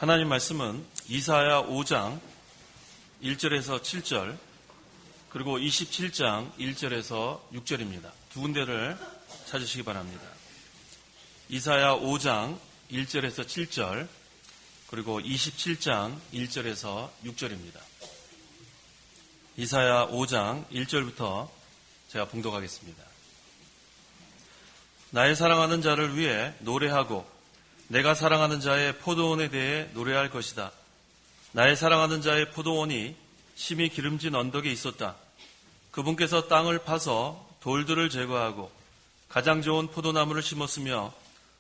하나님 말씀은 이사야 5장 1절에서 7절 그리고 27장 1절에서 6절입니다. 두 군데를 찾으시기 바랍니다. 이사야 5장 1절에서 7절 그리고 27장 1절에서 6절입니다. 이사야 5장 1절부터 제가 봉독하겠습니다. 나의 사랑하는 자를 위해 노래하고 내가 사랑하는 자의 포도원에 대해 노래할 것이다. 나의 사랑하는 자의 포도원이 심히 기름진 언덕에 있었다. 그분께서 땅을 파서 돌들을 제거하고 가장 좋은 포도나무를 심었으며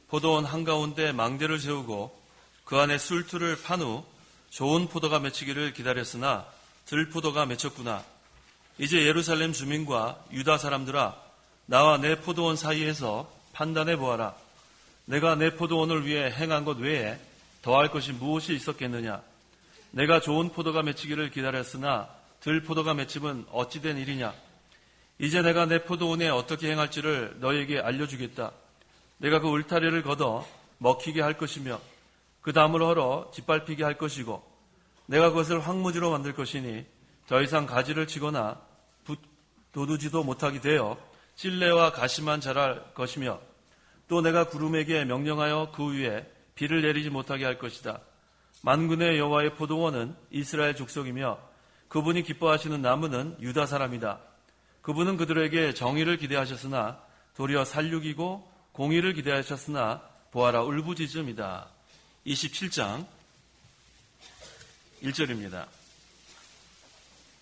포도원 한가운데 망대를 세우고 그 안에 술틀을 판 후 좋은 포도가 맺히기를 기다렸으나 들포도가 맺혔구나. 이제 예루살렘 주민과 유다 사람들아, 나와 내 포도원 사이에서 판단해 보아라. 내가 내 포도원을 위해 행한 것 외에 더할 것이 무엇이 있었겠느냐? 내가 좋은 포도가 맺히기를 기다렸으나 들포도가 맺힘은 어찌된 일이냐? 이제 내가 내 포도원에 어떻게 행할지를 너에게 알려주겠다. 내가 그 울타리를 걷어 먹히게 할 것이며 그 담을 헐어 짓밟히게 할 것이고 내가 그것을 황무지로 만들 것이니 더 이상 가지를 치거나 돋우지도 못하게 되어 찔레와 가시만 자랄 것이며 또 내가 구름에게 명령하여 그 위에 비를 내리지 못하게 할 것이다. 만군의 여호와의 포도원은 이스라엘 족속이며 그분이 기뻐하시는 나무는 유다 사람이다. 그분은 그들에게 정의를 기대하셨으나 도리어 살육이고 공의를 기대하셨으나 보아라 울부짖음이다. 27장 1절입니다.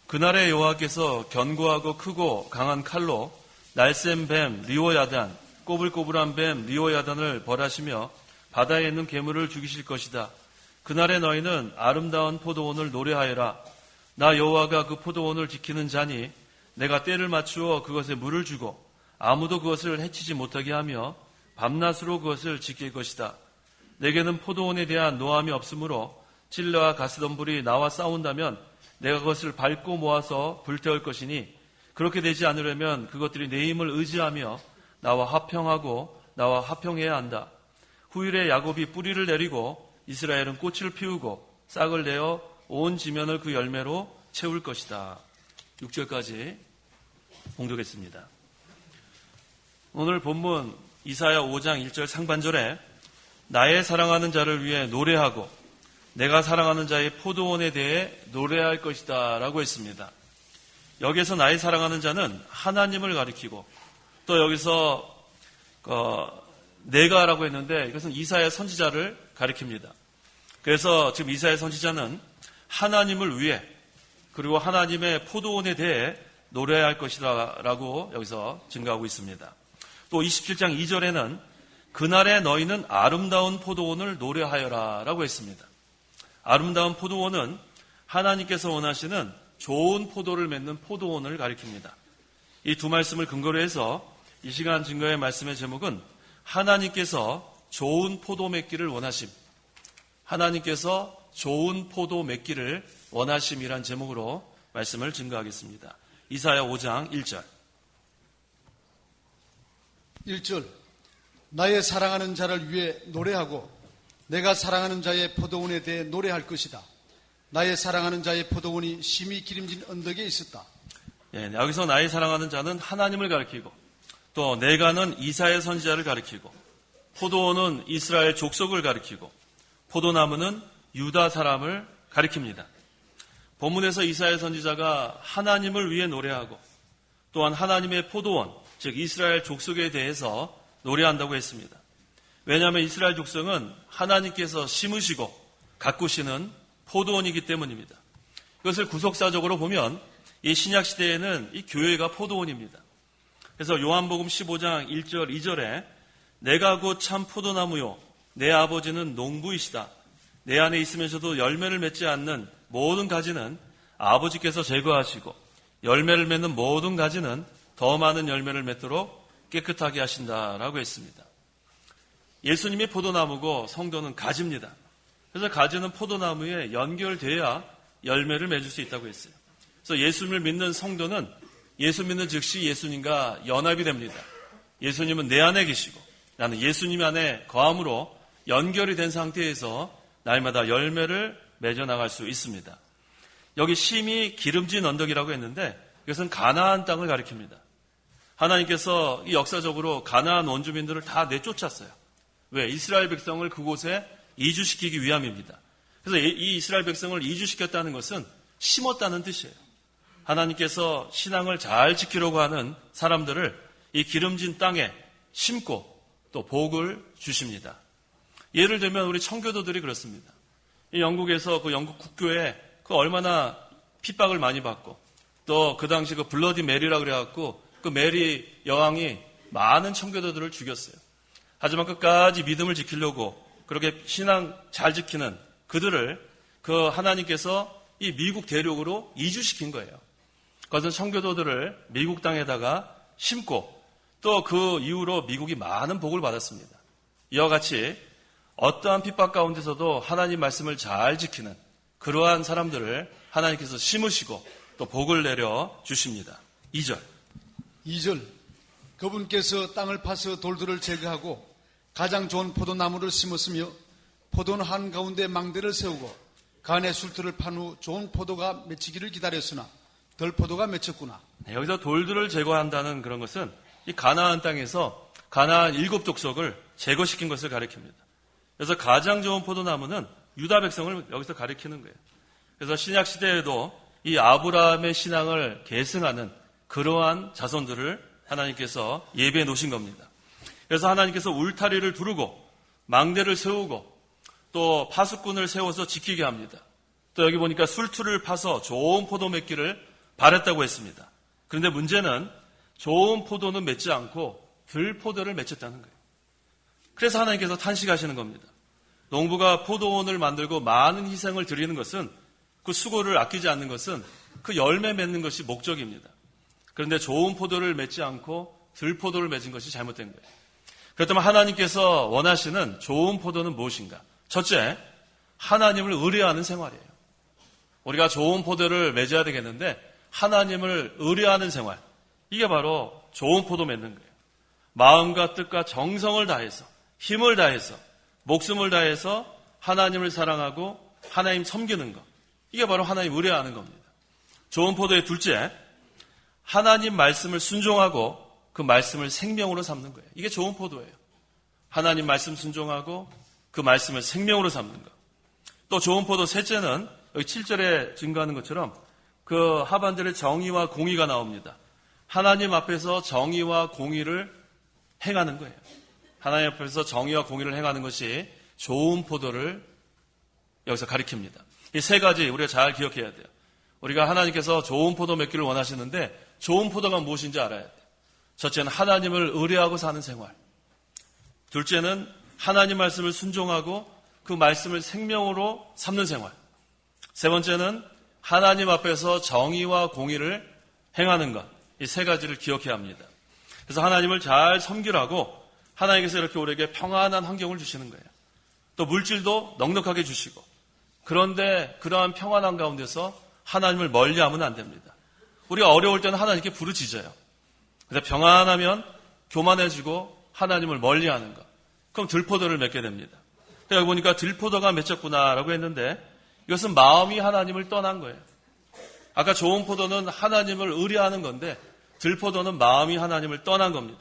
그날의 여호와께서 견고하고 크고 강한 칼로 날쌘 뱀 리오야단 꼬불꼬불한 뱀 리오야단을 벌하시며 바다에 있는 괴물을 죽이실 것이다. 그날에 너희는 아름다운 포도원을 노래하여라. 나 여호와가 그 포도원을 지키는 자니 내가 때를 맞추어 그것에 물을 주고 아무도 그것을 해치지 못하게 하며 밤낮으로 그것을 지킬 것이다. 내게는 포도원에 대한 노함이 없으므로 찔레와 가시덤불이 나와 싸운다면 내가 그것을 밟고 모아서 불태울 것이니 그렇게 되지 않으려면 그것들이 내 힘을 의지하며 나와 화평하고 나와 화평해야 한다. 후일에 야곱이 뿌리를 내리고 이스라엘은 꽃을 피우고 싹을 내어 온 지면을 그 열매로 채울 것이다. 6절까지 봉독했습니다. 오늘 본문 이사야 5장 1절 상반절에 나의 사랑하는 자를 위해 노래하고 내가 사랑하는 자의 포도원에 대해 노래할 것이다 라고 했습니다. 여기에서 나의 사랑하는 자는 하나님을 가리키고 또 여기서 내가라고 했는데 이것은 이사야 선지자를 가리킵니다. 그래서 지금 이사야 선지자는 하나님을 위해 그리고 하나님의 포도원에 대해 노래할 것이다 라고 여기서 증거하고 있습니다. 또 27장 2절에는 그날에 너희는 아름다운 포도원을 노래하여라 라고 했습니다. 아름다운 포도원은 하나님께서 원하시는 좋은 포도를 맺는 포도원을 가리킵니다. 이 두 말씀을 근거로 해서 이 시간 증거의 말씀의 제목은 하나님께서 좋은 포도 맺기를 원하심. 하나님께서 좋은 포도 맺기를 원하심이란 제목으로 말씀을 증거하겠습니다. 이사야 5장 1절. 1절. 나의 사랑하는 자를 위해 노래하고 내가 사랑하는 자의 포도원에 대해 노래할 것이다. 나의 사랑하는 자의 포도원이 심히 기름진 언덕에 있었다. 여기서 나의 사랑하는 자는 하나님을 가리키고 또 내가는 이사야 선지자를 가리키고 포도원은 이스라엘 족속을 가리키고 포도나무는 유다 사람을 가리킵니다. 본문에서 이사야 선지자가 하나님을 위해 노래하고 또한 하나님의 포도원, 즉 이스라엘 족속에 대해서 노래한다고 했습니다. 왜냐하면 이스라엘 족속은 하나님께서 심으시고 가꾸시는 포도원이기 때문입니다. 이것을 구속사적으로 보면 이 신약시대에는 이 교회가 포도원입니다. 그래서 요한복음 15장 1절 2절에 내가 곧 참 포도나무요 내 아버지는 농부이시다. 내 안에 있으면서도 열매를 맺지 않는 모든 가지는 아버지께서 제거하시고 열매를 맺는 모든 가지는 더 많은 열매를 맺도록 깨끗하게 하신다라고 했습니다. 예수님이 포도나무고 성도는 가지입니다. 그래서 가지는 포도나무에 연결돼야 열매를 맺을 수 있다고 했어요. 그래서 예수님을 믿는 성도는 예수 믿는 즉시 예수님과 연합이 됩니다. 예수님은 내 안에 계시고 나는 예수님 안에 거함으로 연결이 된 상태에서 날마다 열매를 맺어 나갈 수 있습니다. 여기 심히 기름진 언덕이라고 했는데 이것은 가나안 땅을 가리킵니다. 하나님께서 이 역사적으로 가나안 원주민들을 다 내쫓았어요. 왜? 이스라엘 백성을 그곳에 이주시키기 위함입니다. 그래서 이 이스라엘 백성을 이주시켰다는 것은 심었다는 뜻이에요. 하나님께서 신앙을 잘 지키려고 하는 사람들을 이 기름진 땅에 심고 또 복을 주십니다. 예를 들면 우리 청교도들이 그렇습니다. 이 영국에서 그 영국 국교에 그 얼마나 핍박을 많이 받고 또 그 당시 그 블러디 메리라 그래갖고 그 메리 여왕이 많은 청교도들을 죽였어요. 하지만 끝까지 믿음을 지키려고 그렇게 신앙 잘 지키는 그들을 그 하나님께서 이 미국 대륙으로 이주시킨 거예요. 그것은 청교도들을 미국 땅에다가 심고 또 그 이후로 미국이 많은 복을 받았습니다. 이와 같이 어떠한 핍박 가운데서도 하나님 말씀을 잘 지키는 그러한 사람들을 하나님께서 심으시고 또 복을 내려 주십니다. 2절. 2절. 그분께서 땅을 파서 돌들을 제거하고 가장 좋은 포도나무를 심었으며 포도는 한가운데 망대를 세우고 간의 술틀을 판 후 좋은 포도가 맺히기를 기다렸으나 덜 포도가 맺혔구나. 여기서 돌들을 제거한다는 그런 것은 이 가나안 땅에서 가나안 7족속을 제거시킨 것을 가리킵니다. 그래서 가장 좋은 포도나무는 유다 백성을 여기서 가리키는 거예요. 그래서 신약 시대에도 이 아브라함의 신앙을 계승하는 그러한 자손들을 하나님께서 예배해 놓으신 겁니다. 그래서 하나님께서 울타리를 두르고 망대를 세우고 또 파수꾼을 세워서 지키게 합니다. 또 여기 보니까 술틀을 파서 좋은 포도 맺기를 바랬다고 했습니다. 그런데 문제는 좋은 포도는 맺지 않고 들포도를 맺혔다는 거예요. 그래서 하나님께서 탄식하시는 겁니다. 농부가 포도원을 만들고 많은 희생을 드리는 것은 그 수고를 아끼지 않는 것은 그 열매 맺는 것이 목적입니다. 그런데 좋은 포도를 맺지 않고 들포도를 맺은 것이 잘못된 거예요. 그렇다면 하나님께서 원하시는 좋은 포도는 무엇인가? 첫째, 하나님을 의뢰하는 생활이에요. 우리가 좋은 포도를 맺어야 되겠는데 하나님을 의뢰하는 생활, 이게 바로 좋은 포도 맺는 거예요. 마음과 뜻과 정성을 다해서 힘을 다해서 목숨을 다해서 하나님을 사랑하고 하나님 섬기는 것, 이게 바로 하나님 의뢰하는 겁니다. 좋은 포도의 둘째, 하나님 말씀을 순종하고 그 말씀을 생명으로 삼는 거예요. 이게 좋은 포도예요. 하나님 말씀 순종하고 그 말씀을 생명으로 삼는 것. 또 좋은 포도 셋째는 여기 7절에 증거하는 것처럼 그 하반절에 정의와 공의가 나옵니다. 하나님 앞에서 정의와 공의를 행하는 거예요. 하나님 앞에서 정의와 공의를 행하는 것이 좋은 포도를 여기서 가리킵니다. 이 세 가지 우리가 잘 기억해야 돼요. 우리가 하나님께서 좋은 포도 맺기를 원하시는데 좋은 포도가 무엇인지 알아야 돼요. 첫째는 하나님을 의뢰하고 사는 생활. 둘째는 하나님 말씀을 순종하고 그 말씀을 생명으로 삼는 생활. 세 번째는 하나님 앞에서 정의와 공의를 행하는 것. 이 세 가지를 기억해야 합니다. 그래서 하나님을 잘 섬기라고 하나님께서 이렇게 우리에게 평안한 환경을 주시는 거예요. 또 물질도 넉넉하게 주시고, 그런데 그러한 평안한 가운데서 하나님을 멀리하면 안 됩니다. 우리가 어려울 때는 하나님께 부르짖어요. 근데 평안하면 교만해지고 하나님을 멀리하는 것. 그럼 들포도를 맺게 됩니다. 여기 보니까 들포도가 맺혔구나라고 했는데 이것은 마음이 하나님을 떠난 거예요. 아까 좋은 포도는 하나님을 의뢰하는 건데 들포도는 마음이 하나님을 떠난 겁니다.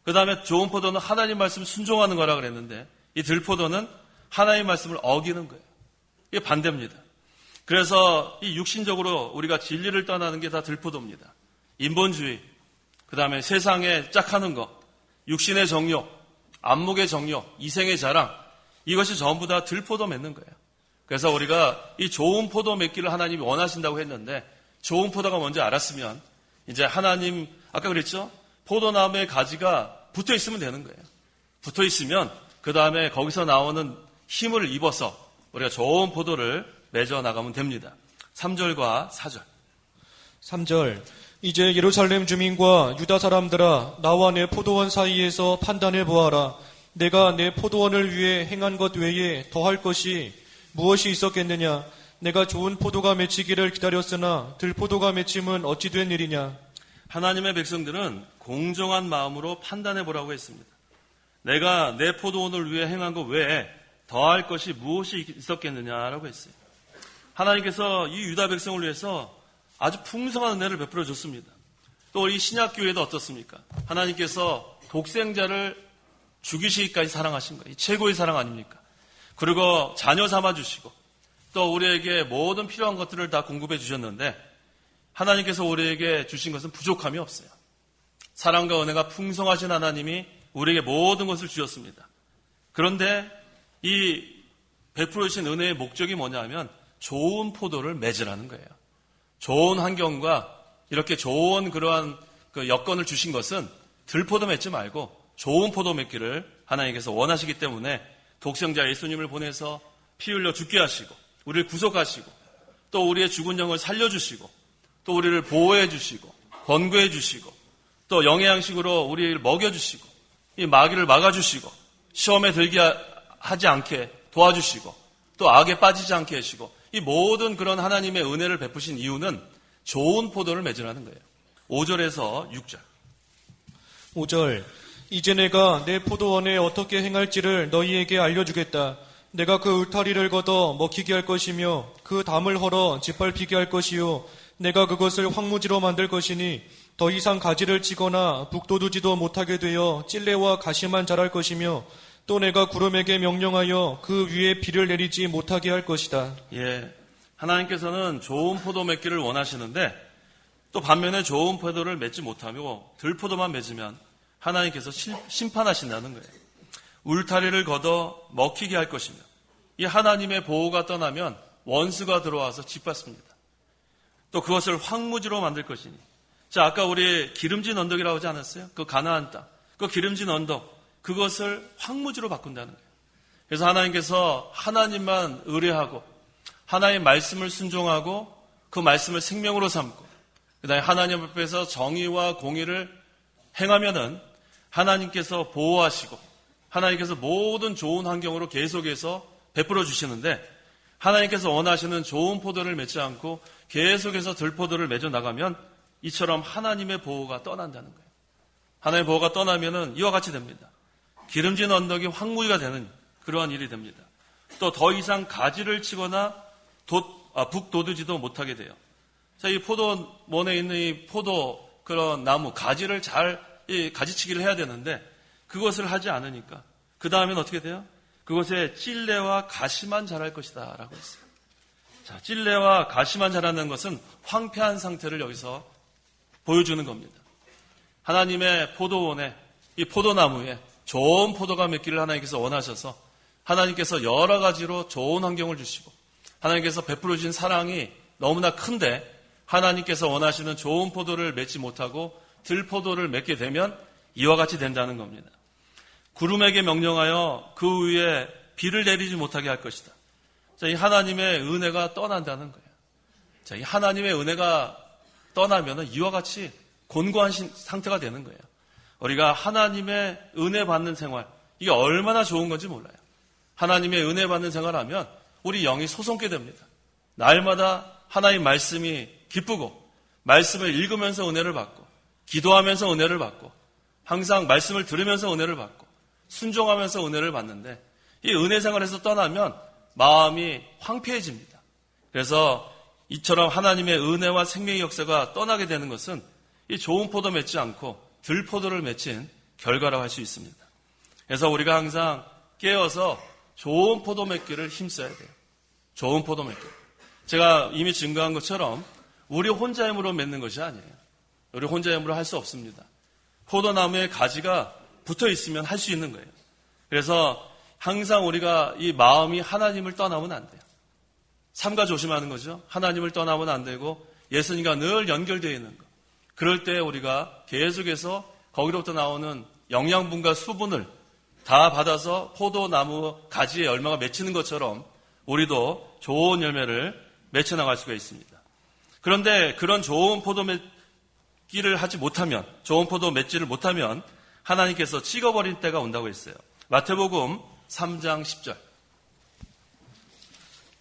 그 다음에 좋은 포도는 하나님 말씀 순종하는 거라 그랬는데 이 들포도는 하나님 말씀을 어기는 거예요. 이게 반대입니다. 그래서 이 육신적으로 우리가 진리를 떠나는 게 다 들포도입니다. 인본주의, 그 다음에 세상에 짝하는 것, 육신의 정욕, 안목의 정욕, 이생의 자랑, 이것이 전부 다 들포도 맺는 거예요. 그래서 우리가 이 좋은 포도 맺기를 하나님이 원하신다고 했는데 좋은 포도가 뭔지 알았으면 이제 하나님, 아까 그랬죠? 포도나무의 가지가 붙어 있으면 되는 거예요. 붙어 있으면 그 다음에 거기서 나오는 힘을 입어서 우리가 좋은 포도를 맺어 나가면 됩니다. 3절과 4절. 3절. 이제 예루살렘 주민과 유다 사람들아, 나와 내 포도원 사이에서 판단해 보아라. 내가 내 포도원을 위해 행한 것 외에 더할 것이 무엇이 있었겠느냐? 내가 좋은 포도가 맺히기를 기다렸으나 들포도가 맺힘은 어찌 된 일이냐? 하나님의 백성들은 공정한 마음으로 판단해 보라고 했습니다. 내가 내 포도원을 위해 행한 것 외에 더할 것이 무엇이 있었겠느냐라고 했어요. 하나님께서 이 유다 백성을 위해서 아주 풍성한 은혜를 베풀어 줬습니다. 또 우리 신약교회도 어떻습니까? 하나님께서 독생자를 죽이시기까지 사랑하신 거예요. 이 최고의 사랑 아닙니까? 그리고 자녀 삼아주시고 또 우리에게 모든 필요한 것들을 다 공급해 주셨는데 하나님께서 우리에게 주신 것은 부족함이 없어요. 사랑과 은혜가 풍성하신 하나님이 우리에게 모든 것을 주셨습니다. 그런데 이 베풀어 주신 은혜의 목적이 뭐냐면 좋은 포도를 맺으라는 거예요. 좋은 환경과 이렇게 좋은 그러한 그 여건을 주신 것은 들포도 맺지 말고 좋은 포도 맺기를 하나님께서 원하시기 때문에 독생자 예수님을 보내서 피 흘려 죽게 하시고 우리를 구속하시고 또 우리의 죽은 영을 살려주시고 또 우리를 보호해 주시고 권고해 주시고 또 영의 양식으로 우리를 먹여주시고 이 마귀를 막아주시고 시험에 들게 하지 않게 도와주시고 또 악에 빠지지 않게 하시고 이 모든 그런 하나님의 은혜를 베푸신 이유는 좋은 포도를 맺으라는 거예요. 5절에서 6절. 5절. 이제 내가 내 포도원에 어떻게 행할지를 너희에게 알려주겠다. 내가 그 울타리를 걷어 먹히게 할 것이며 그 담을 헐어 짓밟히게 할 것이요 내가 그것을 황무지로 만들 것이니 더 이상 가지를 치거나 북돋우지도 못하게 되어 찔레와 가시만 자랄 것이며 또 내가 구름에게 명령하여 그 위에 비를 내리지 못하게 할 것이다. 예, 하나님께서는 좋은 포도 맺기를 원하시는데 또 반면에 좋은 포도를 맺지 못하며 들포도만 맺으면 하나님께서 심판하신다는 거예요. 울타리를 걷어 먹히게 할 것이며 이 하나님의 보호가 떠나면 원수가 들어와서 짓밟습니다. 또 그것을 황무지로 만들 것이니 자, 아까 우리 기름진 언덕이라고 하지 않았어요? 그 가나안 땅, 그 기름진 언덕 그것을 황무지로 바꾼다는 거예요. 그래서 하나님께서 하나님만 의뢰하고 하나님의 말씀을 순종하고 그 말씀을 생명으로 삼고 그 다음에 하나님 앞에서 정의와 공의를 행하면은 하나님께서 보호하시고 하나님께서 모든 좋은 환경으로 계속해서 베풀어 주시는데 하나님께서 원하시는 좋은 포도를 맺지 않고 계속해서 들포도를 맺어 나가면 이처럼 하나님의 보호가 떠난다는 거예요. 하나님의 보호가 떠나면은 이와 같이 됩니다. 기름진 언덕이 황무지가 되는 그러한 일이 됩니다. 또 더 이상 가지를 치거나 북돋우지도 못하게 돼요. 자, 이 포도원에 있는 이 포도 그런 나무 가지를 잘 가지치기를 해야 되는데 그것을 하지 않으니까 그 다음엔 어떻게 돼요? 그것에 찔레와 가시만 자랄 것이다 라고 했어요. 자, 찔레와 가시만 자라는 것은 황폐한 상태를 여기서 보여주는 겁니다. 하나님의 포도원에 이 포도나무에 좋은 포도가 맺기를 하나님께서 원하셔서 하나님께서 여러 가지로 좋은 환경을 주시고 하나님께서 베풀어 주신 사랑이 너무나 큰데 하나님께서 원하시는 좋은 포도를 맺지 못하고 들포도를 맺게 되면 이와 같이 된다는 겁니다. 구름에게 명령하여 그 위에 비를 내리지 못하게 할 것이다. 자, 이 하나님의 은혜가 떠난다는 거예요. 자, 이 하나님의 은혜가 떠나면 이와 같이 곤고한 상태가 되는 거예요. 우리가 하나님의 은혜 받는 생활, 이게 얼마나 좋은 건지 몰라요. 하나님의 은혜 받는 생활하면 우리 영이 솟게 됩니다. 날마다 하나님 말씀이 기쁘고 말씀을 읽으면서 은혜를 받고 기도하면서 은혜를 받고 항상 말씀을 들으면서 은혜를 받고 순종하면서 은혜를 받는데 이 은혜 생활에서 떠나면 마음이 황폐해집니다. 그래서 이처럼 하나님의 은혜와 생명의 역사가 떠나게 되는 것은 이 좋은 포도 맺지 않고 들포도를 맺힌 결과라고 할 수 있습니다. 그래서 우리가 항상 깨어서 좋은 포도 맺기를 힘써야 돼요. 좋은 포도 맺기. 제가 이미 증거한 것처럼 우리 혼자 힘으로 맺는 것이 아니에요. 우리 혼자 힘으로 할 수 없습니다. 포도나무에 가지가 붙어 있으면 할 수 있는 거예요. 그래서 항상 우리가 이 마음이 하나님을 떠나면 안 돼요. 삼가 조심하는 거죠. 하나님을 떠나면 안 되고 예수님과 늘 연결되어 있는 것. 그럴 때 우리가 계속해서 거기로부터 나오는 영양분과 수분을 다 받아서 포도나무 가지에 열매가 맺히는 것처럼 우리도 좋은 열매를 맺혀 나갈 수가 있습니다. 그런데 그런 좋은 포도 맺기를 하지 못하면, 좋은 포도 맺지를 못하면 하나님께서 찍어버릴 때가 온다고 했어요. 마태복음 3장 10절.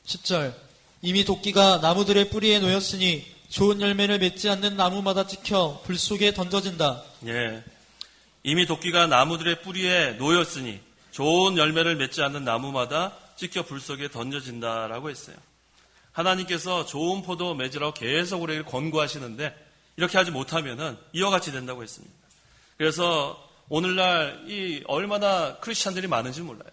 10절. 이미 도끼가 나무들의 뿌리에 놓였으니 좋은 열매를 맺지 않는 나무마다 찍혀 불 속에 던져진다. 예. 이미 도끼가 나무들의 뿌리에 놓였으니 좋은 열매를 맺지 않는 나무마다 찢겨 불 속에 던져진다라고 했어요. 하나님께서 좋은 포도 맺으라고 계속 우리에게 권고하시는데 이렇게 하지 못하면은 이와 같이 된다고 했습니다. 그래서 오늘날 이 얼마나 크리스찬들이 많은지 몰라요.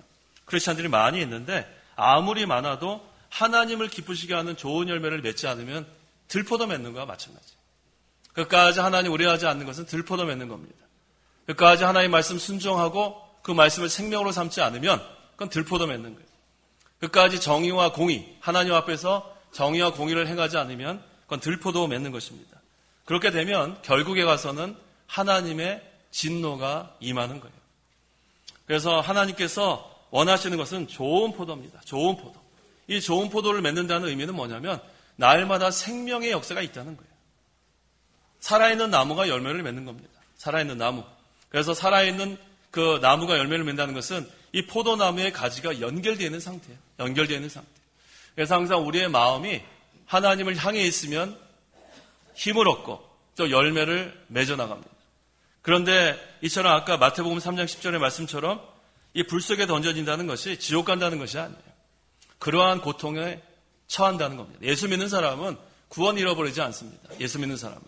크리스찬들이 많이 있는데 아무리 많아도 하나님을 기쁘시게 하는 좋은 열매를 맺지 않으면 들포도 맺는 거와 마찬가지예요. 끝까지 하나님 의뢰하지 않는 것은 들포도 맺는 겁니다. 끝까지 하나님의 말씀 순종하고 그 말씀을 생명으로 삼지 않으면 그건 들포도 맺는 거예요. 끝까지 정의와 공의, 하나님 앞에서 정의와 공의를 행하지 않으면 그건 들포도 맺는 것입니다. 그렇게 되면 결국에 가서는 하나님의 진노가 임하는 거예요. 그래서 하나님께서 원하시는 것은 좋은 포도입니다. 좋은 포도. 이 좋은 포도를 맺는다는 의미는 뭐냐면 날마다 생명의 역사가 있다는 거예요. 살아있는 나무가 열매를 맺는 겁니다. 살아있는 나무. 그래서 살아있는 그 나무가 열매를 맺는다는 것은 이 포도나무의 가지가 연결되어 있는 상태예요. 연결되어 있는 상태. 그래서 항상 우리의 마음이 하나님을 향해 있으면 힘을 얻고 또 열매를 맺어 나갑니다. 그런데 이처럼 아까 마태복음 3장 10절의 말씀처럼 이 불 속에 던져진다는 것이 지옥 간다는 것이 아니에요. 그러한 고통에 처한다는 겁니다. 예수 믿는 사람은 구원 잃어버리지 않습니다. 예수 믿는 사람은.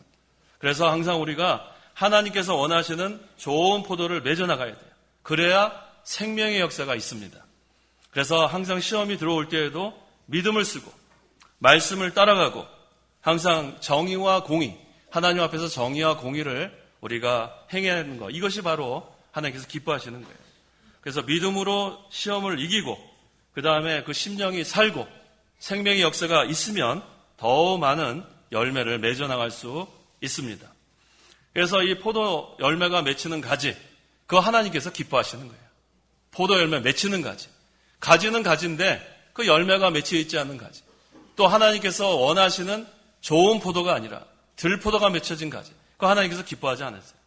그래서 항상 우리가 하나님께서 원하시는 좋은 포도를 맺어 나가야 돼요. 그래야 생명의 역사가 있습니다. 그래서 항상 시험이 들어올 때에도 믿음을 쓰고 말씀을 따라가고 항상 정의와 공의, 하나님 앞에서 정의와 공의를 우리가 행해야 하는 것, 이것이 바로 하나님께서 기뻐하시는 거예요. 그래서 믿음으로 시험을 이기고 그 다음에 그 심령이 살고 생명의 역사가 있으면 더 많은 열매를 맺어 나갈 수 있습니다. 그래서 이 포도 열매가 맺히는 가지, 그거 하나님께서 기뻐하시는 거예요. 포도 열매 맺히는 가지. 가지는 가지인데 그 열매가 맺혀 있지 않는 가지. 또 하나님께서 원하시는 좋은 포도가 아니라 들포도가 맺혀진 가지. 그거 하나님께서 기뻐하지 않았어요.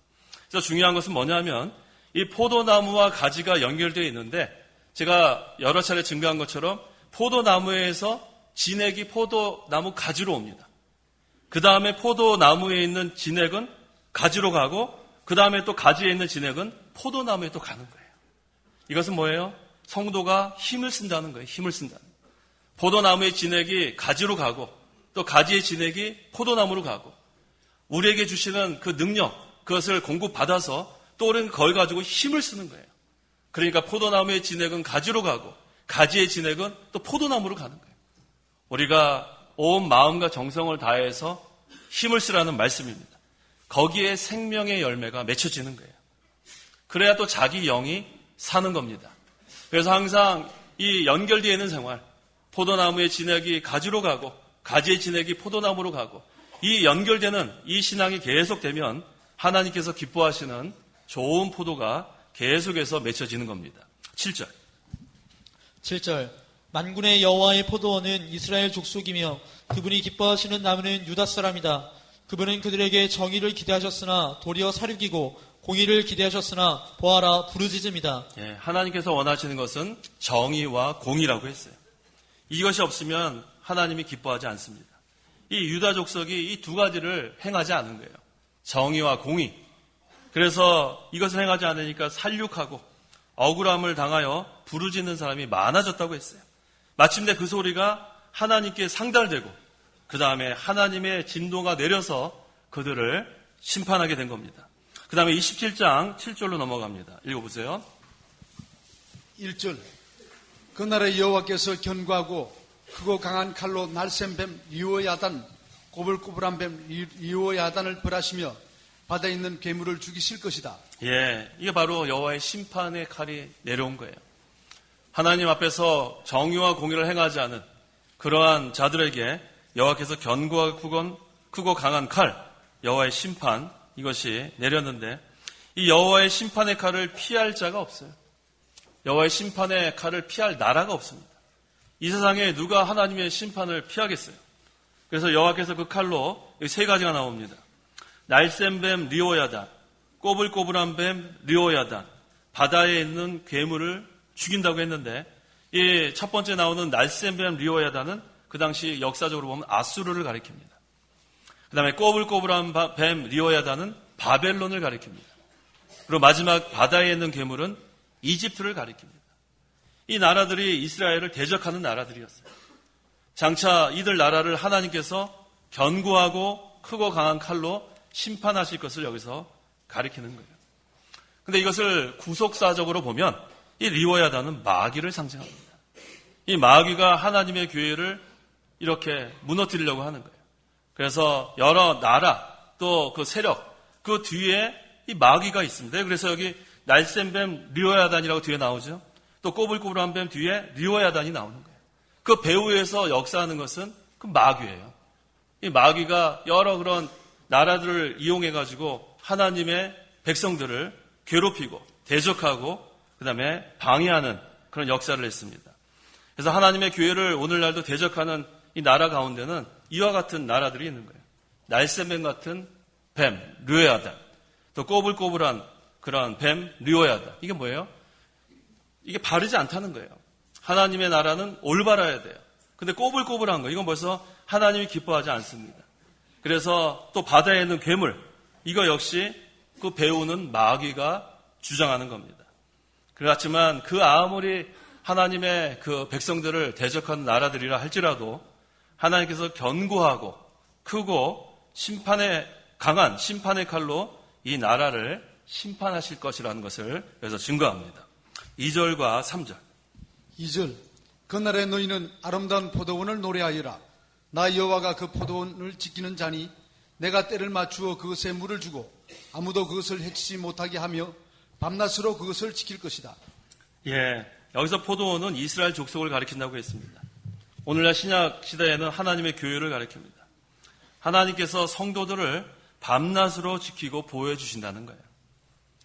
그래서 중요한 것은 뭐냐면 이 포도나무와 가지가 연결되어 있는데 제가 여러 차례 증거한 것처럼 포도나무에서 진액이 포도나무 가지로 옵니다. 그 다음에 포도나무에 있는 진액은 가지로 가고 그 다음에 또 가지에 있는 진액은 포도나무에 또 가는 거예요. 이것은 뭐예요? 성도가 힘을 쓴다는 거예요. 힘을 쓴다는 거예요. 포도나무의 진액이 가지로 가고 또 가지의 진액이 포도나무로 가고 우리에게 주시는 그 능력, 그것을 공급받아서 또 우리는 그걸 가지고 힘을 쓰는 거예요. 그러니까 포도나무의 진액은 가지로 가고 가지의 진액은 또 포도나무로 가는 거예요. 우리가 온 마음과 정성을 다해서 힘을 쓰라는 말씀입니다. 거기에 생명의 열매가 맺혀지는 거예요. 그래야 또 자기 영이 사는 겁니다. 그래서 항상 이 연결되어 있는 생활, 포도나무의 진액이 가지로 가고 가지의 진액이 포도나무로 가고 이 연결되는 이 신앙이 계속되면 하나님께서 기뻐하시는 좋은 포도가 계속해서 맺혀지는 겁니다. 7절. 7절 만군의 여호와의 포도원은 이스라엘 족속이며 그분이 기뻐하시는 나무는 유다 사람이다. 그분은 그들에게 정의를 기대하셨으나 도리어 사륙이고 공의를 기대하셨으나 보아라 부르짖음이다. 예, 하나님께서 원하시는 것은 정의와 공의라고 했어요. 이것이 없으면 하나님이 기뻐하지 않습니다. 이 유다 족속이 이 두 가지를 행하지 않은 거예요. 정의와 공의. 그래서 이것을 행하지 않으니까 살육하고 억울함을 당하여 부르짖는 사람이 많아졌다고 했어요. 마침내 그 소리가 하나님께 상달되고 그 다음에 하나님의 진노가 내려서 그들을 심판하게 된 겁니다. 그 다음에 27장 7절로 넘어갑니다. 읽어보세요. 1절. 그날에 여호와께서 견고하고 크고 강한 칼로 날쌘 뱀 리오야단, 꼬불꼬불한 뱀 리오야단을 벌하시며 바다에 있는 괴물을 죽이실 것이다. 예, 이게 바로 여호와의 심판의 칼이 내려온 거예요. 하나님 앞에서 정의와 공의를 행하지 않은 그러한 자들에게 여호와께서 견고하고 크고 강한 칼, 여호와의 심판, 이것이 내렸는데 이 여호와의 심판의 칼을 피할 자가 없어요. 여호와의 심판의 칼을 피할 나라가 없습니다. 이 세상에 누가 하나님의 심판을 피하겠어요? 그래서 여호와께서 그 칼로 세 가지가 나옵니다. 날쌘 뱀 리오야단, 꼬불꼬불한 뱀 리오야단, 바다에 있는 괴물을 죽인다고 했는데 이 첫 번째 나오는 날쌘 뱀 리오야단은 그 당시 역사적으로 보면 아수르를 가리킵니다. 그 다음에 꼬불꼬불한 뱀 리오야단은 바벨론을 가리킵니다. 그리고 마지막 바다에 있는 괴물은 이집트를 가리킵니다. 이 나라들이 이스라엘을 대적하는 나라들이었어요. 장차 이들 나라를 하나님께서 견고하고 크고 강한 칼로 심판하실 것을 여기서 가리키는 거예요. 근데 이것을 구속사적으로 보면 이 리워야다는 마귀를 상징합니다. 이 마귀가 하나님의 교회를 이렇게 무너뜨리려고 하는 거예요. 그래서 여러 나라 또 그 세력 그 뒤에 이 마귀가 있습니다. 그래서 여기 날쌘 뱀 리워야단이라고 뒤에 나오죠. 또 꼬불꼬불한 뱀 뒤에 리워야단이 나오는 거예요. 그 배후에서 역사하는 것은 그 마귀예요. 이 마귀가 여러 그런 나라들을 이용해가지고 하나님의 백성들을 괴롭히고 대적하고 그 다음에 방해하는 그런 역사를 했습니다. 그래서 하나님의 교회를 오늘날도 대적하는 이 나라 가운데는 이와 같은 나라들이 있는 거예요. 날쌘뱀 같은 뱀, 리워야단, 또 꼬불꼬불한 그런 뱀, 리워야단. 이게 뭐예요? 이게 바르지 않다는 거예요. 하나님의 나라는 올바라야 돼요. 근데 꼬불꼬불한 거, 이건 벌써 하나님이 기뻐하지 않습니다. 그래서 또 바다에 있는 괴물, 이거 역시 그 배우는 마귀가 주장하는 겁니다. 그렇지만 그 아무리 하나님의 그 백성들을 대적하는 나라들이라 할지라도 하나님께서 견고하고 크고 강한 심판의 칼로 이 나라를 심판하실 것이라는 것을 여기서 증거합니다. 2절과 3절. 2절 그날에 너희는 아름다운 포도원을 노래하여라. 나 여호와가 그 포도원을 지키는 자니 내가 때를 맞추어 그것에 물을 주고 아무도 그것을 해치지 못하게 하며 밤낮으로 그것을 지킬 것이다. 예, 여기서 포도원은 이스라엘 족속을 가리킨다고 했습니다. 오늘날 신약 시대에는 하나님의 교회를 가리킵니다. 하나님께서 성도들을 밤낮으로 지키고 보호해 주신다는 거예요.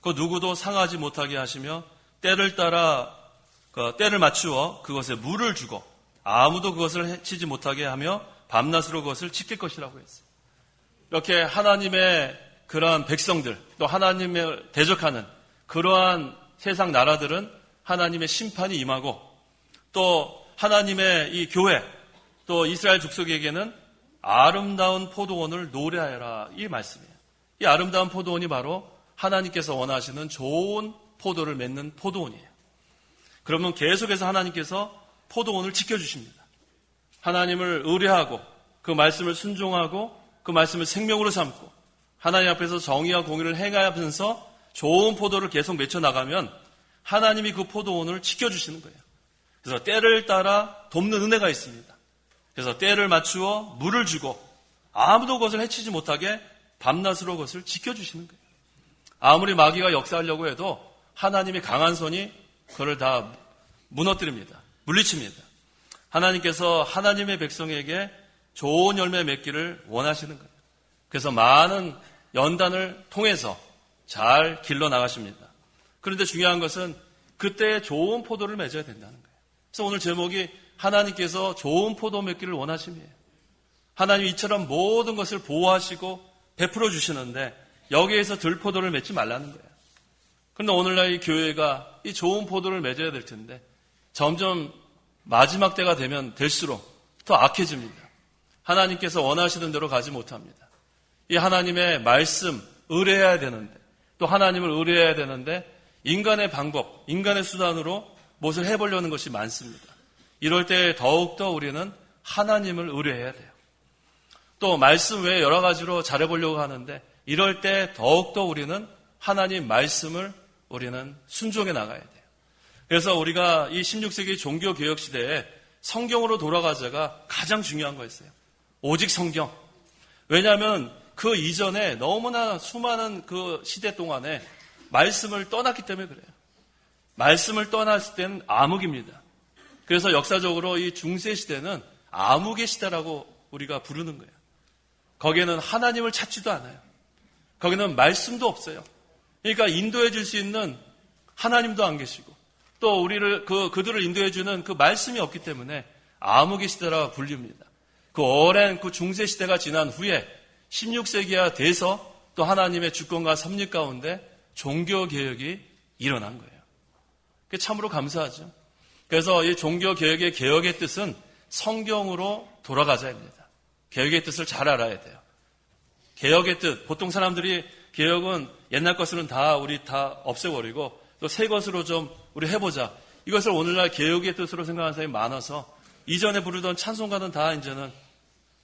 그 누구도 상하지 못하게 하시며 때를 따라 때를 맞추어 그것에 물을 주고 아무도 그것을 해치지 못하게 하며 밤낮으로 그것을 지킬 것이라고 했어요. 이렇게 하나님의 그러한 백성들 또 하나님을 대적하는 그러한 세상 나라들은 하나님의 심판이 임하고 또 하나님의 이 교회 또 이스라엘 족속에게는 아름다운 포도원을 노래하여라 이 말씀이에요. 이 아름다운 포도원이 바로 하나님께서 원하시는 좋은 포도를 맺는 포도원이에요. 그러면 계속해서 하나님께서 포도원을 지켜주십니다. 하나님을 의뢰하고 그 말씀을 순종하고 그 말씀을 생명으로 삼고 하나님 앞에서 정의와 공의를 행하면서 좋은 포도를 계속 맺혀나가면 하나님이 그 포도원을 지켜주시는 거예요. 그래서 때를 따라 돕는 은혜가 있습니다. 그래서 때를 맞추어 물을 주고 아무도 그것을 해치지 못하게 밤낮으로 그것을 지켜주시는 거예요. 아무리 마귀가 역사하려고 해도 하나님의 강한 손이 그를 다 무너뜨립니다. 물리칩니다. 하나님께서 하나님의 백성에게 좋은 열매 맺기를 원하시는 거예요. 그래서 많은 연단을 통해서 잘 길러나가십니다. 그런데 중요한 것은 그때 좋은 포도를 맺어야 된다는 거예요. 그래서 오늘 제목이 하나님께서 좋은 포도 맺기를 원하심이에요. 하나님 이처럼 모든 것을 보호하시고 베풀어 주시는데 여기에서 들포도를 맺지 말라는 거예요. 그런데 오늘날 이 교회가 이 좋은 포도를 맺어야 될 텐데 점점 마지막 때가 되면 될수록 더 악해집니다. 하나님께서 원하시는 대로 가지 못합니다. 이 하나님의 말씀 의뢰해야 되는데 또 하나님을 의뢰해야 되는데 인간의 방법, 인간의 수단으로 무엇을 해보려는 것이 많습니다. 이럴 때 더욱더 우리는 하나님을 의뢰해야 돼요. 또 말씀 외에 여러 가지로 잘해보려고 하는데 이럴 때 더욱더 우리는 하나님 말씀을 우리는 순종해 나가야 돼요. 그래서 우리가 이 16세기 종교개혁 시대에 성경으로 돌아가자가 가장 중요한 거였어요. 오직 성경. 왜냐하면 그 이전에 너무나 수많은 그 시대 동안에 말씀을 떠났기 때문에 그래요. 말씀을 떠났을 때는 암흑입니다. 그래서 역사적으로 이 중세 시대는 암흑의 시대라고 우리가 부르는 거예요. 거기에는 하나님을 찾지도 않아요. 거기는 말씀도 없어요. 그러니까 인도해 줄 수 있는 하나님도 안 계시고 또 우리를 그들을 인도해 주는 그 말씀이 없기 때문에 암흑의 시대라 불립니다. 그 오랜 그 중세 시대가 지난 후에 16세기가 돼서 또 하나님의 주권과 섭리 가운데 종교 개혁이 일어난 거예요. 그게 참으로 감사하죠. 그래서 이 종교 개혁의 개혁의 뜻은 성경으로 돌아가자입니다. 개혁의 뜻을 잘 알아야 돼요. 개혁의 뜻, 보통 사람들이 개혁은 옛날 것으로는 우리 다 없애버리고 또 새 것으로 좀 우리 해보자. 이것을 오늘날 개혁의 뜻으로 생각하는 사람이 많아서 이전에 부르던 찬송가는 다 이제는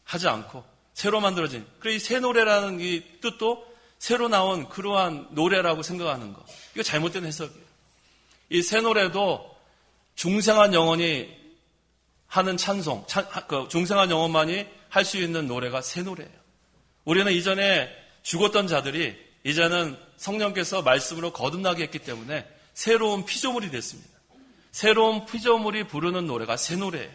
하지 않고 새로 만들어진, 그리고 이 새 노래라는 이 뜻도 새로 나온 그러한 노래라고 생각하는 거. 이거 잘못된 해석이에요. 이 새 노래도 중생한 영혼이 하는 찬송, 중생한 영혼만이 할 수 있는 노래가 새 노래예요. 우리는 이전에 죽었던 자들이 이제는 성령께서 말씀으로 거듭나게 했기 때문에 새로운 피조물이 됐습니다. 새로운 피조물이 부르는 노래가 새 노래예요.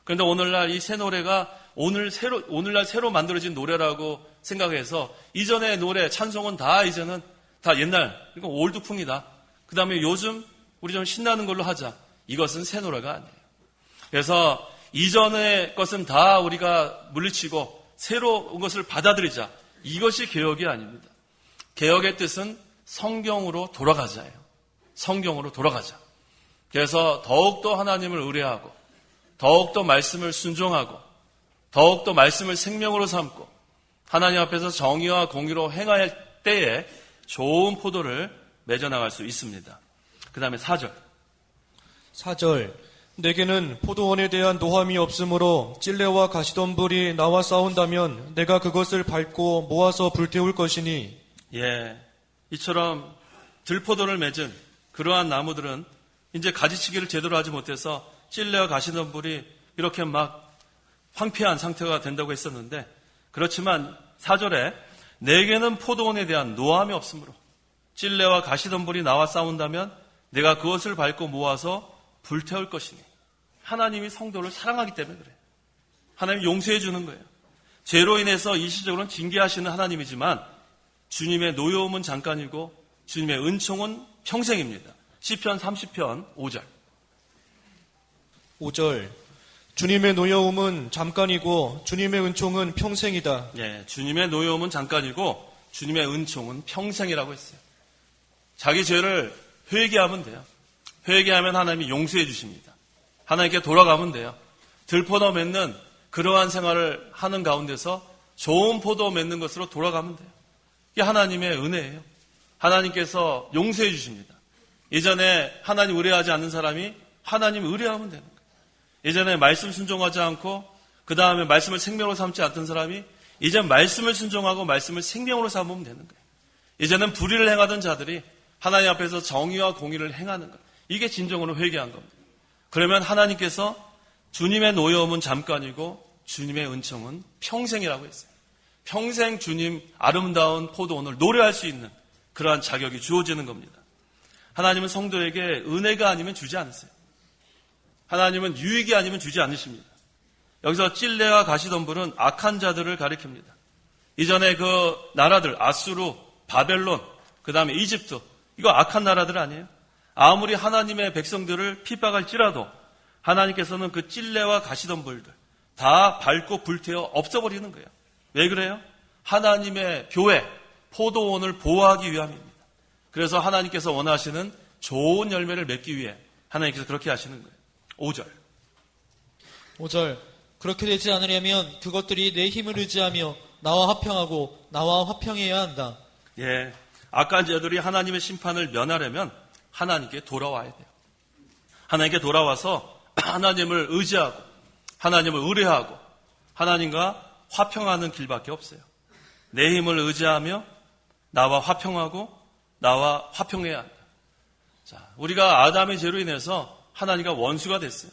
그런데 오늘날 이 새 노래가 오늘날 새로 만들어진 노래라고 생각해서 이전의 노래, 찬송은 다 이제는 다 옛날, 이거 올드풍이다. 그 다음에 요즘 우리 좀 신나는 걸로 하자. 이것은 새 노래가 아니에요. 그래서 이전의 것은 다 우리가 물리치고 새로운 것을 받아들이자. 이것이 개혁이 아닙니다. 개혁의 뜻은 성경으로 돌아가자예요. 성경으로 돌아가자. 그래서 더욱더 하나님을 의뢰하고 더욱더 말씀을 순종하고 더욱더 말씀을 생명으로 삼고 하나님 앞에서 정의와 공의로 행할 때에 좋은 포도를 맺어나갈 수 있습니다. 그 다음에 4절. 4절. 내게는 포도원에 대한 노함이 없으므로 찔레와 가시덤불이 나와 싸운다면 내가 그것을 밟고 모아서 불태울 것이니. 예, 이처럼 들포도를 맺은 그러한 나무들은 이제 가지치기를 제대로 하지 못해서 찔레와 가시덤불이 이렇게 막 황폐한 상태가 된다고 했었는데, 그렇지만 4절에 내게는 포도원에 대한 노함이 없으므로 찔레와 가시덤불이 나와 싸운다면 내가 그것을 밟고 모아서 불태울 것이니. 하나님이 성도를 사랑하기 때문에 그래요. 하나님이 용서해 주는 거예요. 죄로 인해서 일시적으로는 징계하시는 하나님이지만 주님의 노여움은 잠깐이고 주님의 은총은 평생입니다. 시편 30편 5절. 5절. 주님의 노여움은 잠깐이고 주님의 은총은 평생이다. 예, 주님의 노여움은 잠깐이고 주님의 은총은 평생이라고 했어요. 자기 죄를 회개하면 돼요. 회개하면 하나님이 용서해 주십니다. 하나님께 돌아가면 돼요. 들포도 맺는 그러한 생활을 하는 가운데서 좋은 포도 맺는 것으로 돌아가면 돼요. 이게 하나님의 은혜예요. 하나님께서 용서해 주십니다. 예전에 하나님 의뢰하지 않는 사람이 하나님 의뢰하면 되는 거예요. 예전에 말씀 순종하지 않고 그 다음에 말씀을 생명으로 삼지 않던 사람이 이제 말씀을 순종하고 말씀을 생명으로 삼으면 되는 거예요. 이제는 불의를 행하던 자들이 하나님 앞에서 정의와 공의를 행하는 거예요. 이게 진정으로 회개한 겁니다. 그러면 하나님께서 주님의 노여움은 잠깐이고 주님의 은총은 평생이라고 했어요. 평생 주님 아름다운 포도원을 노래할 수 있는 그러한 자격이 주어지는 겁니다. 하나님은 성도에게 은혜가 아니면 주지 않으세요. 하나님은 유익이 아니면 주지 않으십니다. 여기서 찔레와 가시덤불은 악한 자들을 가리킵니다. 이전에 그 나라들, 아수르, 바벨론, 그 다음에 이집트, 이거 악한 나라들 아니에요? 아무리 하나님의 백성들을 핍박할지라도 하나님께서는 그 찔레와 가시덤불들 다 밟고 불태워 없애버리는 거예요. 왜 그래요? 하나님의 교회, 포도원을 보호하기 위함입니다. 그래서 하나님께서 원하시는 좋은 열매를 맺기 위해 하나님께서 그렇게 하시는 거예요. 5절. 5절. 그렇게 되지 않으려면 그것들이 내 힘을 의지하며 나와 화평하고 나와 화평해야 한다. 예, 악한 자들이 하나님의 심판을 면하려면 하나님께 돌아와야 돼요. 하나님께 돌아와서 하나님을 의지하고 하나님을 의뢰하고 하나님과 화평하는 길밖에 없어요. 내 힘을 의지하며 나와 화평하고 나와 화평해야 한다. 자, 우리가 아담의 죄로 인해서 하나님과 원수가 됐어요.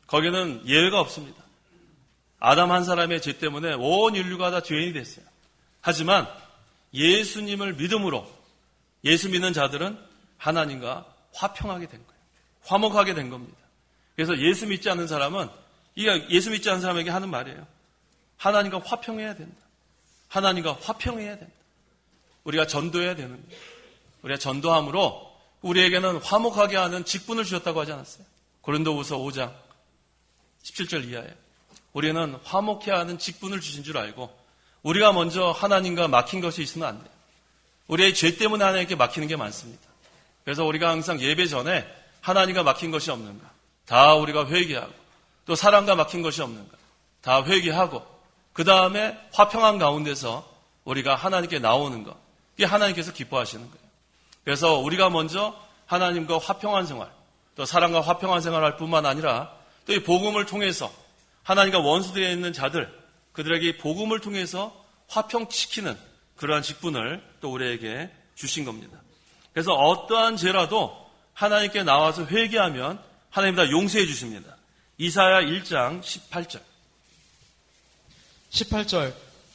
거기는 예외가 없습니다. 아담 한 사람의 죄 때문에 온 인류가 다 죄인이 됐어요. 하지만 예수님을 믿음으로 예수 믿는 자들은 하나님과 화평하게 된 거예요. 화목하게 된 겁니다. 그래서 예수 믿지 않는 사람은, 이게 예수 믿지 않는 사람에게 하는 말이에요. 하나님과 화평해야 된다. 하나님과 화평해야 된다. 우리가 전도해야 되는 거예요. 우리가 전도함으로 우리에게는 화목하게 하는 직분을 주셨다고 하지 않았어요? 고린도후서 5장 17절 이하에 우리는 화목해 하는 직분을 주신 줄 알고 우리가 먼저 하나님과 막힌 것이 있으면 안 돼요. 우리의 죄 때문에 하나님께 막히는 게 많습니다. 그래서 우리가 항상 예배 전에 하나님과 막힌 것이 없는가, 다 우리가 회개하고, 또 사람과 막힌 것이 없는가, 다 회개하고, 그 다음에 화평한 가운데서 우리가 하나님께 나오는 것, 이게 하나님께서 기뻐하시는 거예요. 그래서 우리가 먼저 하나님과 화평한 생활, 또 사랑과 화평한 생활할 뿐만 아니라 또 이 복음을 통해서 하나님과 원수되어 있는 자들, 그들에게 이 복음을 통해서 화평시키는 그러한 직분을 또 우리에게 주신 겁니다. 그래서 어떠한 죄라도 하나님께 나와서 회개하면 하나님 다 용서해 주십니다. 이사야 1장 18절. 18절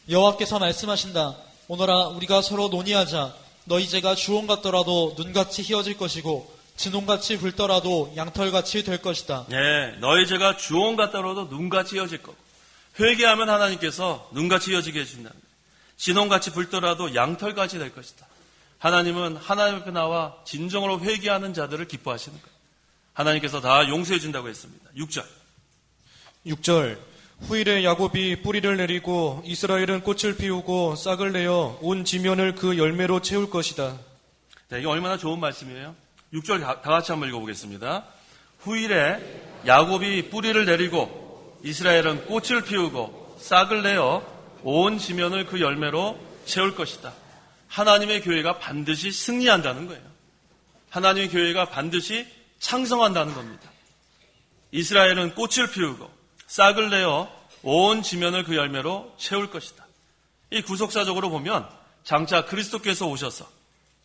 여호와께서 말씀하신다. 오너라 우리가 서로 논의하자. 너희 죄가 주홍 같더라도 눈같이 희어질 것이고 진홍같이 붉더라도 양털같이 될 것이다. 예, 너희 죄가 주홍 같더라도 눈같이 희어질 거고 회개하면 하나님께서 눈같이 희어지게 해준다. 진홍같이 붉더라도 양털같이 될 것이다. 하나님은 하나님 앞에 나와 진정으로 회개하는 자들을 기뻐하시는 거예요. 하나님께서 다 용서해 준다고 했습니다. 6절. 6절 후일에 야곱이 뿌리를 내리고 이스라엘은 꽃을 피우고 싹을 내어 온 지면을 그 열매로 채울 것이다. 네, 이게 얼마나 좋은 말씀이에요. 6절 다 같이 한번 읽어보겠습니다. 후일에 야곱이 뿌리를 내리고 이스라엘은 꽃을 피우고 싹을 내어 온 지면을 그 열매로 채울 것이다. 하나님의 교회가 반드시 승리한다는 거예요. 하나님의 교회가 반드시 창성한다는 겁니다. 이스라엘은 꽃을 피우고 싹을 내어 온 지면을 그 열매로 채울 것이다. 이 구속사적으로 보면 장차 그리스도께서 오셔서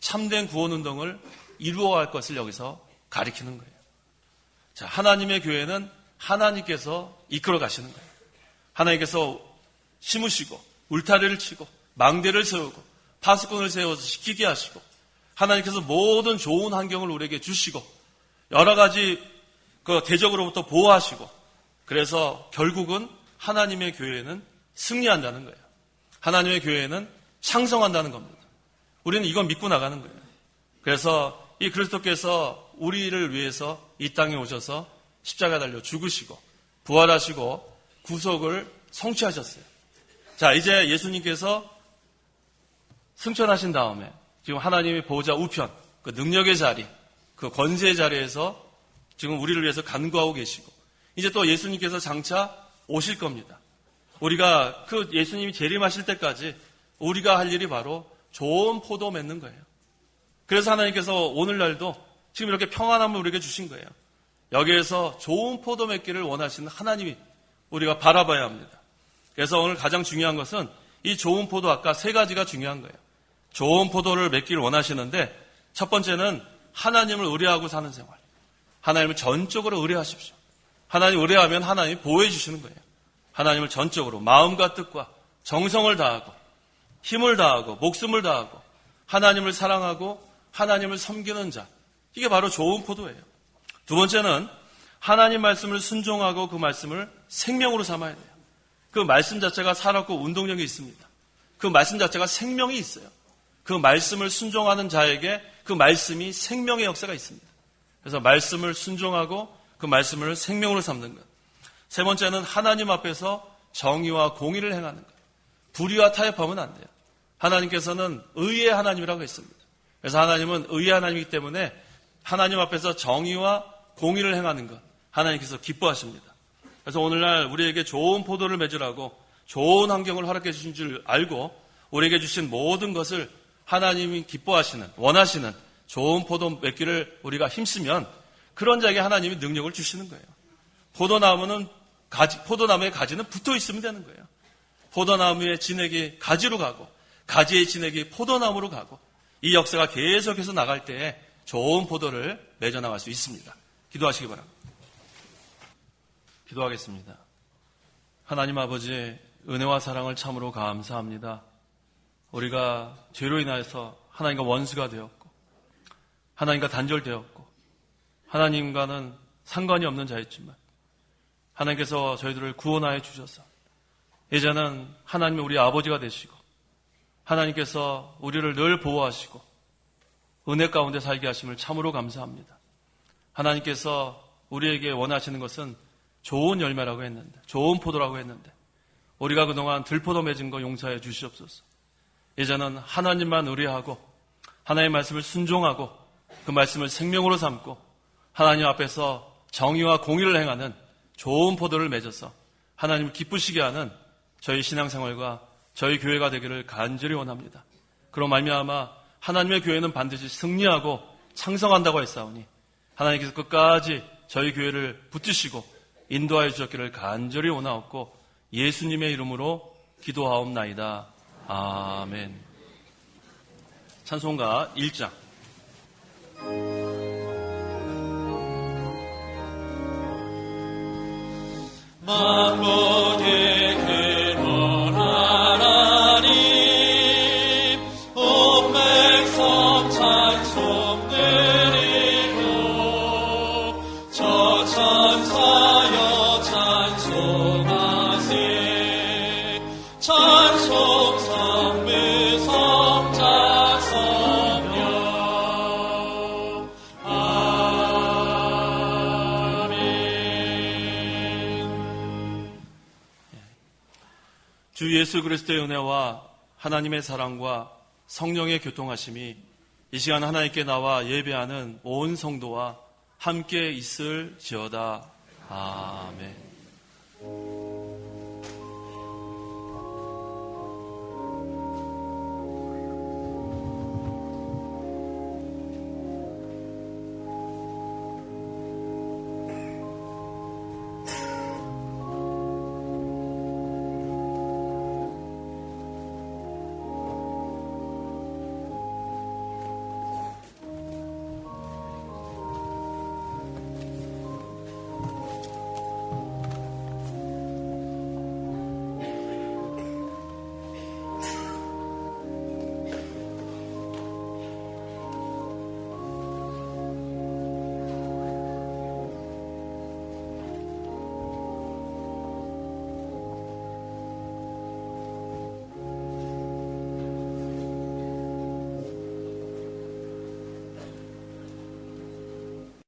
참된 구원운동을 이루어갈 것을 여기서 가리키는 거예요. 자, 하나님의 교회는 하나님께서 이끌어 가시는 거예요. 하나님께서 심으시고 울타리를 치고 망대를 세우고 파수꾼을 세워서 지키게 하시고 하나님께서 모든 좋은 환경을 우리에게 주시고 여러 가지 그 대적으로부터 보호하시고 그래서 결국은 하나님의 교회는 승리한다는 거예요. 하나님의 교회는 창성한다는 겁니다. 우리는 이건 믿고 나가는 거예요. 그래서 이 그리스도께서 우리를 위해서 이 땅에 오셔서 십자가 달려 죽으시고 부활하시고 구속을 성취하셨어요. 자, 이제 예수님께서 승천하신 다음에 지금 하나님의 보호자 우편, 그 능력의 자리, 그 권세의 자리에서 지금 우리를 위해서 간구하고 계시고 이제 또 예수님께서 장차 오실 겁니다. 우리가 그 예수님이 재림하실 때까지 우리가 할 일이 바로 좋은 포도 맺는 거예요. 그래서 하나님께서 오늘날도 지금 이렇게 평안함을 우리에게 주신 거예요. 여기에서 좋은 포도 맺기를 원하시는 하나님이 우리가 바라봐야 합니다. 그래서 오늘 가장 중요한 것은 이 좋은 포도 아까 세 가지가 중요한 거예요. 좋은 포도를 맺기를 원하시는데 첫 번째는 하나님을 의뢰하고 사는 생활. 하나님을 전적으로 의뢰하십시오. 하나님 의뢰하면 하나님이 보호해 주시는 거예요. 하나님을 전적으로 마음과 뜻과 정성을 다하고 힘을 다하고 목숨을 다하고 하나님을 사랑하고 하나님을 섬기는 자. 이게 바로 좋은 포도예요. 두 번째는 하나님 말씀을 순종하고 그 말씀을 생명으로 삼아야 돼요. 그 말씀 자체가 살았고 운동력이 있습니다. 그 말씀 자체가 생명이 있어요. 그 말씀을 순종하는 자에게 그 말씀이 생명의 역사가 있습니다. 그래서 말씀을 순종하고 그 말씀을 생명으로 삼는 것. 세 번째는 하나님 앞에서 정의와 공의를 행하는 것. 불의와 타협하면 안 돼요. 하나님께서는 의의 하나님이라고 했습니다. 그래서 하나님은 의의 하나님이기 때문에 하나님 앞에서 정의와 공의를 행하는 것. 하나님께서 기뻐하십니다. 그래서 오늘날 우리에게 좋은 포도를 맺으라고 좋은 환경을 허락해 주신 줄 알고 우리에게 주신 모든 것을 하나님이 기뻐하시는, 원하시는 좋은 포도 맺기를 우리가 힘쓰면 그런 자에게 하나님이 능력을 주시는 거예요. 포도나무의 가지는 붙어 있으면 되는 거예요. 포도나무의 진액이 가지로 가고 가지의 진액이 포도나무로 가고 이 역사가 계속해서 나갈 때에 좋은 포도를 맺어 나갈 수 있습니다. 기도하시기 바랍니다. 기도하겠습니다. 하나님 아버지, 은혜와 사랑을 참으로 감사합니다. 우리가 죄로 인하여서 하나님과 원수가 되었고 하나님과 단절되었고 하나님과는 상관이 없는 자였지만 하나님께서 저희들을 구원하여 주셔서 이제는 하나님이 우리 아버지가 되시고 하나님께서 우리를 늘 보호하시고 은혜 가운데 살게 하심을 참으로 감사합니다. 하나님께서 우리에게 원하시는 것은 좋은 열매라고 했는데, 좋은 포도라고 했는데 우리가 그동안 들포도 맺은 거 용서해 주시옵소서. 이제는 하나님만 의뢰하고 하나님의 말씀을 순종하고 그 말씀을 생명으로 삼고 하나님 앞에서 정의와 공의를 행하는 좋은 포도를 맺어서 하나님을 기쁘시게 하는 저희 신앙생활과 저희 교회가 되기를 간절히 원합니다. 그로 말미암아 하나님의 교회는 반드시 승리하고 창성한다고 했사오니 하나님께서 끝까지 저희 교회를 붙드시고 인도하여 주셨기를 간절히 원하옵고 예수님의 이름으로 기도하옵나이다. 아멘. 찬송가 1장. 만국의 근원 하나님 온 백성 찬송 드리고 저 천사여 찬송하세 찬송 성부 성자 성령 주 예수 그리스도의 은혜와 하나님의 사랑과 성령의 교통하심이 이 시간 하나님께 나와 예배하는 온 성도와 함께 있을지어다. 아멘.